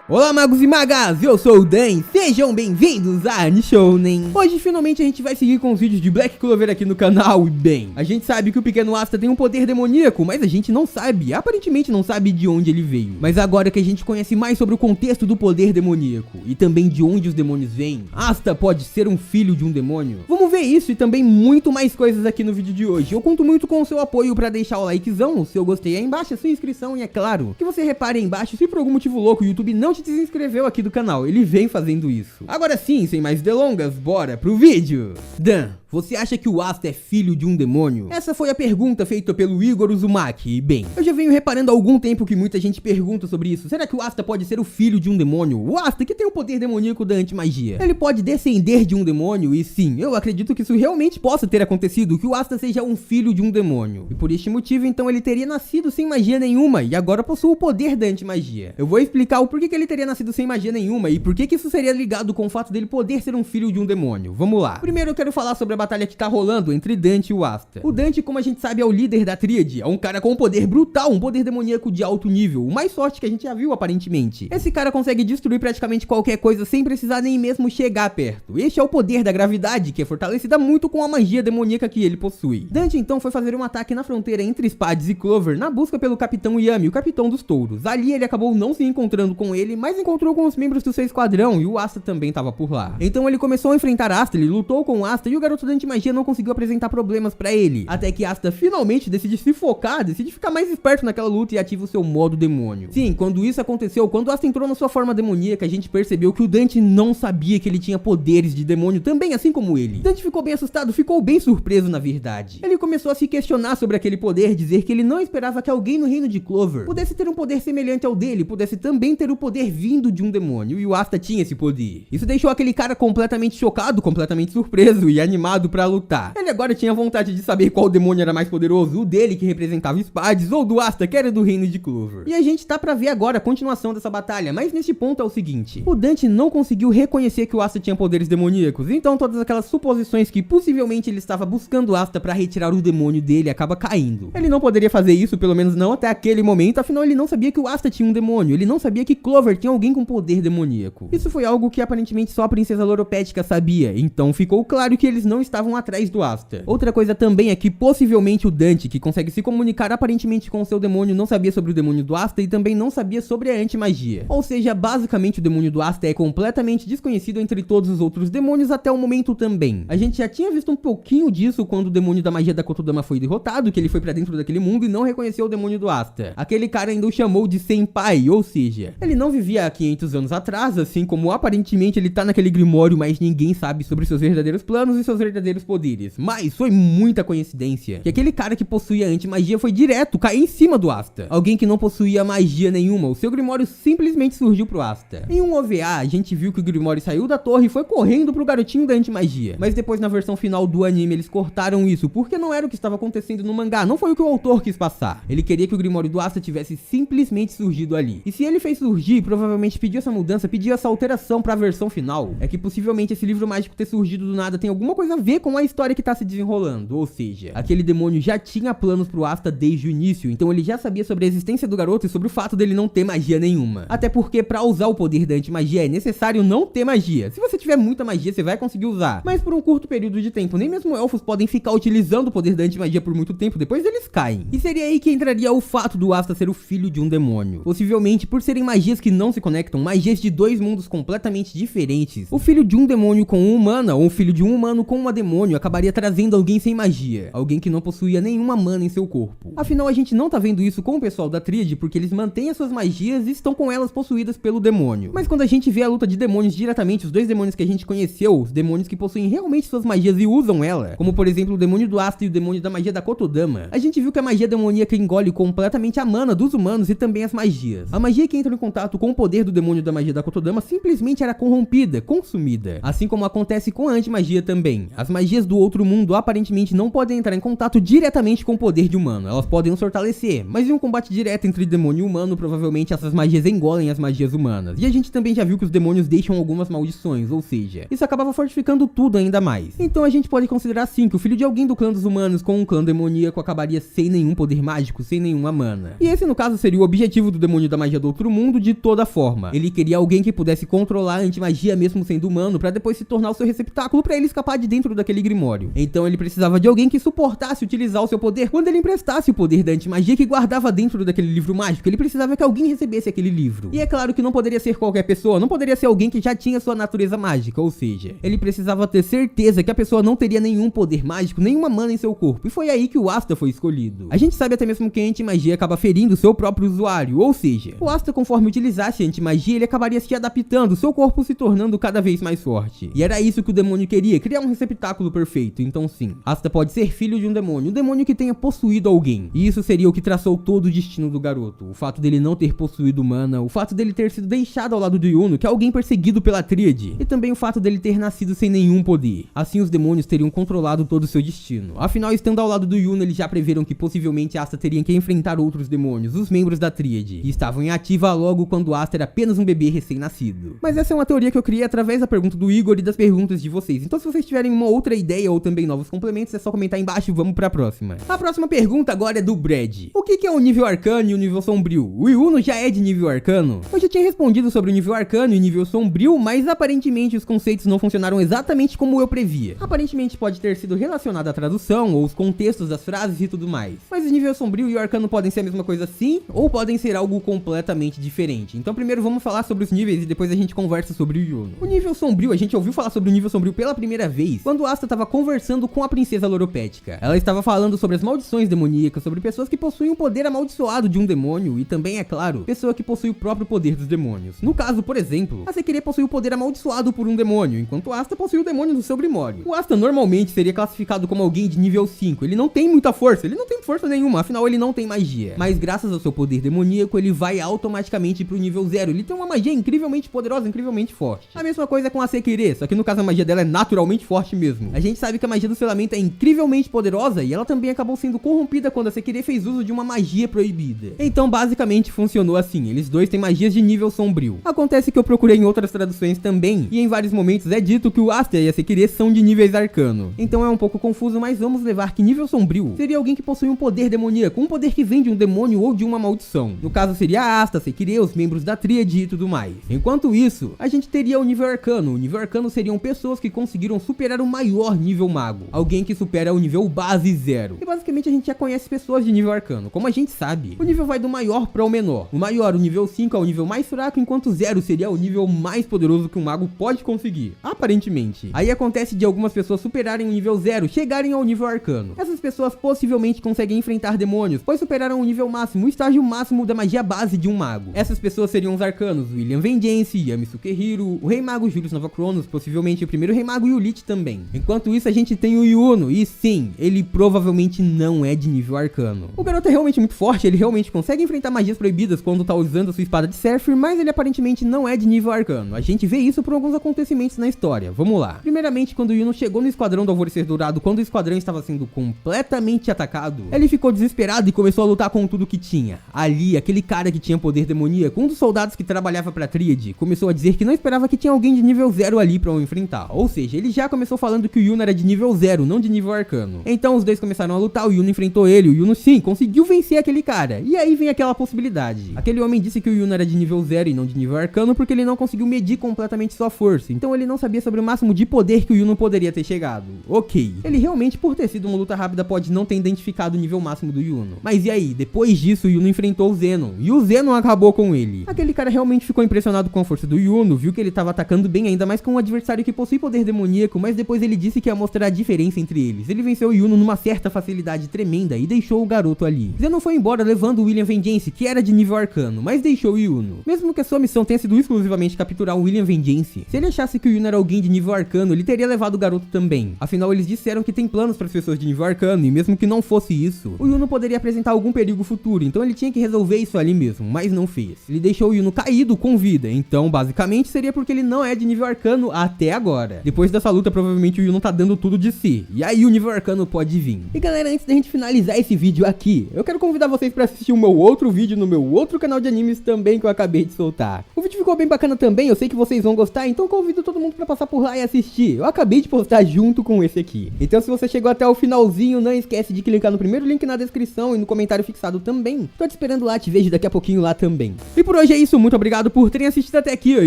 Olá magos e magas, eu sou o Dan, sejam bem-vindos a Nishounen. Hoje finalmente a gente vai seguir com os vídeos de Black Clover aqui no canal. E bem, a gente sabe que o pequeno Asta tem um poder demoníaco, mas a gente não sabe, aparentemente não sabe de onde ele veio. Mas agora que a gente conhece mais sobre o contexto do poder demoníaco e também de onde os demônios vêm, Asta pode ser um filho de um demônio? Vamos ver isso e também muito mais coisas aqui no vídeo de hoje. Eu conto muito com o seu apoio pra deixar o likezão, o seu gostei aí embaixo, a sua inscrição e é claro, que você repare aí embaixo se por algum motivo louco o YouTube não te desinscreveu aqui do canal, ele vem fazendo isso. Agora sim, sem mais delongas, bora pro vídeo. Dan, você acha que o Asta é filho de um demônio? Essa foi a pergunta feita pelo Igor Uzumaki. E bem, eu já venho reparando há algum tempo que muita gente pergunta sobre isso. Será que o Asta pode ser o filho de um demônio? O Asta, que tem o poder demoníaco da antimagia, ele pode descender de um demônio? E sim, eu acredito que isso realmente possa ter acontecido, que o Asta seja um filho de um demônio. E por este motivo, então, ele teria nascido sem magia nenhuma e agora possui o poder da antimagia. Eu vou explicar o porquê que ele teria nascido sem magia nenhuma e por que isso seria ligado com o fato dele poder ser um filho de um demônio. Vamos lá. Primeiro eu quero falar sobre a batalha que tá rolando entre Dante e o Asta. O Dante, como a gente sabe, é o líder da tríade, é um cara com um poder brutal, um poder demoníaco de alto nível, o mais forte que a gente já viu aparentemente. Esse cara consegue destruir praticamente qualquer coisa sem precisar nem mesmo chegar perto. Este é o poder da gravidade, que é fortalecida muito com a magia demoníaca que ele possui. Dante então foi fazer um ataque na fronteira entre Spades e Clover, na busca pelo Capitão Yami, o Capitão dos Touros. Ali ele acabou não se encontrando com ele, mas encontrou com os membros do seu esquadrão e o Asta também estava por lá. Então ele começou a enfrentar Asta, ele lutou com o Asta e o garoto da antimagia não conseguiu apresentar problemas pra ele. Até que Asta finalmente decide se focar, decide ficar mais esperto naquela luta e ativa o seu modo demônio. Sim, quando isso aconteceu, quando Asta entrou na sua forma demoníaca, a gente percebeu que o Dante não sabia que ele tinha poderes de demônio também, assim como ele. Dante ficou bem assustado, ficou bem surpreso na verdade. Ele começou a se questionar sobre aquele poder, dizer que ele não esperava que alguém no reino de Clover pudesse ter um poder semelhante ao dele, pudesse também ter o poder vindo de um demônio, e o Asta tinha esse poder. Isso deixou aquele cara completamente chocado, completamente surpreso e animado pra lutar. Ele agora tinha vontade de saber qual demônio era mais poderoso, o dele que representava Spades ou do Asta que era do reino de Clover. E a gente tá pra ver agora a continuação dessa batalha, mas neste ponto é o seguinte: o Dante não conseguiu reconhecer que o Asta tinha poderes demoníacos, então todas aquelas suposições que possivelmente ele estava buscando o Asta pra retirar o demônio dele acaba caindo. Ele não poderia fazer isso, pelo menos não até aquele momento, afinal ele não sabia que o Asta tinha um demônio, ele não sabia que Clover tinha alguém com poder demoníaco. Isso foi algo que aparentemente só a princesa Loropética sabia, então ficou claro que eles não estavam atrás do Asta. Outra coisa também é que possivelmente o Dante, que consegue se comunicar aparentemente com o seu demônio, não sabia sobre o demônio do Asta e também não sabia sobre a antimagia. Ou seja, basicamente o demônio do Asta é completamente desconhecido entre todos os outros demônios até o momento também. A gente já tinha visto um pouquinho disso quando o demônio da magia da Kotodama foi derrotado, que ele foi pra dentro daquele mundo e não reconheceu o demônio do Asta. Aquele cara ainda o chamou de Senpai, ou seja, ele não vivia há 500 anos atrás, assim como aparentemente ele tá naquele grimório, mas ninguém sabe sobre seus verdadeiros planos e seus verdadeiros poderes. Mas foi muita coincidência que aquele cara que possuía antimagia foi direto cair em cima do Asta. Alguém que não possuía magia nenhuma, o seu grimório simplesmente surgiu pro Asta. Em um OVA, a gente viu que o grimório saiu da torre e foi correndo pro garotinho da antimagia. Mas depois na versão final do anime eles cortaram isso, porque não era o que estava acontecendo no mangá, não foi o que o autor quis passar. Ele queria que o grimório do Asta tivesse simplesmente surgido ali. E se ele fez surgir, provavelmente pediu essa mudança, pediu essa alteração pra versão final, é que possivelmente esse livro mágico ter surgido do nada tem alguma coisa a ver com a história que tá se desenrolando. Ou seja, aquele demônio já tinha planos pro Asta desde o início, então ele já sabia sobre a existência do garoto e sobre o fato dele não ter magia nenhuma. Até porque pra usar o poder da antimagia é necessário não ter magia. Se você tiver muita magia, você vai conseguir usar, mas por um curto período de tempo. Nem mesmo elfos podem ficar utilizando o poder da antimagia por muito tempo, depois eles caem. E seria aí que entraria o fato do Asta ser o filho de um demônio. Possivelmente por serem magias que não se conectam, magias de dois mundos completamente diferentes. O filho de um demônio com uma humana, ou o filho de um humano com uma demônio, acabaria trazendo alguém sem magia, alguém que não possuía nenhuma mana em seu corpo. Afinal, a gente não tá vendo isso com o pessoal da tríade, porque eles mantêm as suas magias e estão com elas possuídas pelo demônio. Mas quando a gente vê a luta de demônios diretamente, os dois demônios que a gente conheceu, os demônios que possuem realmente suas magias e usam ela, como por exemplo o demônio do Asta e o demônio da magia da Kotodama, a gente viu que a magia demoníaca engole completamente a mana dos humanos e também as magias. A magia que entra em contato com o poder do demônio da magia da Kotodama simplesmente era corrompida, consumida, assim como acontece com a antimagia também. As magias do outro mundo aparentemente não podem entrar em contato diretamente com o poder de humano, elas podem os fortalecer, mas em um combate direto entre demônio e humano, provavelmente essas magias engolem as magias humanas. E a gente também já viu que os demônios deixam algumas maldições, ou seja, isso acabava fortificando tudo ainda mais. Então a gente pode considerar sim que o filho de alguém do clã dos humanos com um clã demoníaco acabaria sem nenhum poder mágico, sem nenhuma mana. E esse no caso seria o objetivo do demônio da magia do outro mundo de toda forma. Ele queria alguém que pudesse controlar a antimagia mesmo sendo humano, pra depois se tornar o seu receptáculo pra ele escapar de dentro daquele grimório. Então ele precisava de alguém que suportasse utilizar o seu poder quando ele emprestasse o poder da antimagia que guardava dentro daquele livro mágico. Ele precisava que alguém recebesse aquele livro. E é claro que não poderia ser qualquer pessoa, não poderia ser alguém que já tinha sua natureza mágica, ou seja, ele precisava ter certeza que a pessoa não teria nenhum poder mágico, nenhuma mana em seu corpo. E foi aí que o Asta foi escolhido. A gente sabe até mesmo que a antimagia acaba ferindo o seu próprio usuário, ou seja, o Asta, conforme utilizasse a antimagia, ele acabaria se adaptando, seu corpo se tornando cada vez mais forte. E era isso que o demônio queria, criar um receptáculo perfeito. Então sim, Asta pode ser filho de um demônio que tenha possuído alguém. E isso seria o que traçou todo o destino do garoto. O fato dele não ter possuído mana, o fato dele ter sido deixado ao lado do Yuno, que é alguém perseguido pela Tríade, e também o fato dele ter nascido sem nenhum poder. Assim os demônios teriam controlado todo o seu destino. Afinal, estando ao lado do Yuno, eles já preveram que possivelmente Asta teria que enfrentar outros demônios, os membros da Tríade, e estavam em ativa logo quando Asta era apenas um bebê recém-nascido. Mas essa é uma teoria que eu criei através da pergunta do Igor e das perguntas de vocês. Então se vocês tiverem uma outra ideia ou também novos complementos, é só comentar aí embaixo e vamos pra próxima. A próxima pergunta agora é do Brad. O que é o nível arcano e o nível sombrio? O Yuno já é de nível arcano? Eu já tinha respondido sobre o nível arcano e o nível sombrio, mas aparentemente os conceitos não funcionaram exatamente como eu previa. Aparentemente pode ter sido relacionado à tradução ou os contextos das frases e tudo mais. Mas o nível sombrio e o arcano podem ser a mesma coisa sim, ou podem ser algo completamente diferente. Então primeiro vamos falar sobre os níveis e depois a gente conversa sobre o Yuno. O nível sombrio, a gente ouviu falar sobre o nível sombrio pela primeira vez quando Asta estava conversando com a princesa Loropética. Ela estava falando sobre as maldições demoníacas, sobre pessoas que possuem o poder amaldiçoado de um demônio e também, é claro, pessoa que possui o próprio poder dos demônios. No caso, por exemplo, a Sekirê possui o poder amaldiçoado por um demônio, enquanto Asta possui o demônio do seu grimório. O Asta normalmente seria classificado como alguém de nível 5, ele não tem muita força, ele não tem força nenhuma, afinal ele não tem magia. Mas graças ao seu poder demoníaco, ele vai automaticamente pro nível 0, ele tem uma magia incrivelmente poderosa, incrivelmente forte. A mesma coisa com a Sekirê, só que no caso a magia dela é naturalmente forte mesmo. A gente sabe que a magia do selamento é incrivelmente poderosa e ela também acabou sendo corrompida quando a Sekirê fez uso de uma magia proibida. Então basicamente funcionou assim, eles dois têm magias de nível sombrio. Acontece que eu procurei em outras traduções também, e em vários momentos é dito que o Asta e a Sekirê são de níveis arcano. Então é um pouco confuso, mas vamos levar que nível sombrio seria alguém que possui um poder demoníaco, um poder que vem de um demônio ou de uma maldição. No caso seria a Asta, a Sekirê, os membros da Tríade e tudo mais. Enquanto isso, a gente teria o nível arcano. O nível arcano seriam pessoas que conseguiram superar o maior nível mago, alguém que supera o nível base 0. E basicamente a gente já conhece pessoas de nível arcano. Como a gente sabe, o nível vai do maior para o menor. O maior, o nível 5, é o nível mais fraco, enquanto 0 seria o nível mais poderoso que um mago pode conseguir, aparentemente. Aí acontece de algumas pessoas superarem o nível 0, chegarem ao nível arcano. Essas pessoas possivelmente conseguem enfrentar demônios, pois superaram o nível máximo, o estágio máximo da magia base de um mago. Essas pessoas seriam os arcanos William Vengeance, Yami Sukehiro, o Rei Mago Julius Novachronos, possivelmente o primeiro Rei Mago, e o Lich também. Enquanto isso a gente tem o Yuno, e sim, ele provavelmente não é de nível arcano. O garoto é realmente muito forte, ele realmente consegue enfrentar magias proibidas quando tá usando a sua espada de Sephiroth, mas ele aparentemente não é de nível arcano. A gente vê isso por alguns acontecimentos na história. Vamos lá. Primeiramente, quando o Yuno chegou no Esquadrão do Alvorecer Dourado, quando o esquadrão estava sendo completamente atacado, ele ficou desesperado e começou a lutar com tudo que tinha. Ali, aquele cara que tinha poder demoníaco, um dos soldados que trabalhava pra Tríade, começou a dizer que não esperava que tinha alguém de nível 0 ali pra o enfrentar. Ou seja, ele já começou falando que o Yuno era de nível 0, não de nível arcano. Então os dois começaram a lutar, o Yuno enfrentou ele, o Yuno sim, conseguiu vencer aquele cara. E aí vem aquela possibilidade. Aquele homem disse que o Yuno era de nível 0 e não de nível arcano porque ele não conseguiu medir completamente sua força. Então ele não sabia sobre o máximo de poder que o Yuno poderia ter chegado. Ok. Ele realmente, por ter sido uma luta rápida, pode não ter identificado o nível máximo do Yuno. Mas e aí? Depois disso, o Yuno enfrentou o Zenon. E o Zenon acabou com ele. Aquele cara realmente ficou impressionado com a força do Yuno, viu que ele estava atacando bem, ainda mais com um adversário que possui poder demoníaco, mas depois ele disse que ia mostrar a diferença entre eles. Ele venceu o Yuno numa certa facilidade tremenda e deixou o garoto ali. Zenon foi embora levando o William Vengeance, que era de nível arcano, mas deixou o Yuno. Mesmo que a sua missão tenha sido exclusivamente capturar o William Vengeance, se ele achasse que o Yuno era alguém de nível arcano, ele teria levado o garoto também. Afinal, eles disseram que tem planos para as pessoas de nível arcano, e mesmo que não fosse isso, o Yuno poderia apresentar algum perigo futuro, então ele tinha que resolver isso ali mesmo, mas não fez. Ele deixou o Yuno caído com vida, então basicamente seria porque ele não é de nível arcano até agora. Depois dessa luta, provavelmente realmente o Will não tá dando tudo de si. E aí o nível arcano pode vir. E galera, antes da gente finalizar esse vídeo aqui, eu quero convidar vocês pra assistir o meu outro vídeo no meu outro canal de animes também que eu acabei de soltar. O vídeo ficou bem bacana também, eu sei que vocês vão gostar, então convido todo mundo pra passar por lá e assistir. Eu acabei de postar junto com esse aqui. Então se você chegou até o finalzinho, não esquece de clicar no primeiro link na descrição e no comentário fixado também. Tô te esperando lá, te vejo daqui a pouquinho lá também. E por hoje é isso, muito obrigado por terem assistido até aqui, eu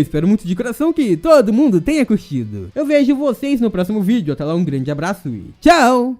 espero muito de coração que todo mundo tenha curtido. Eu vejo vocês no próximo vídeo, até lá um grande abraço e tchau!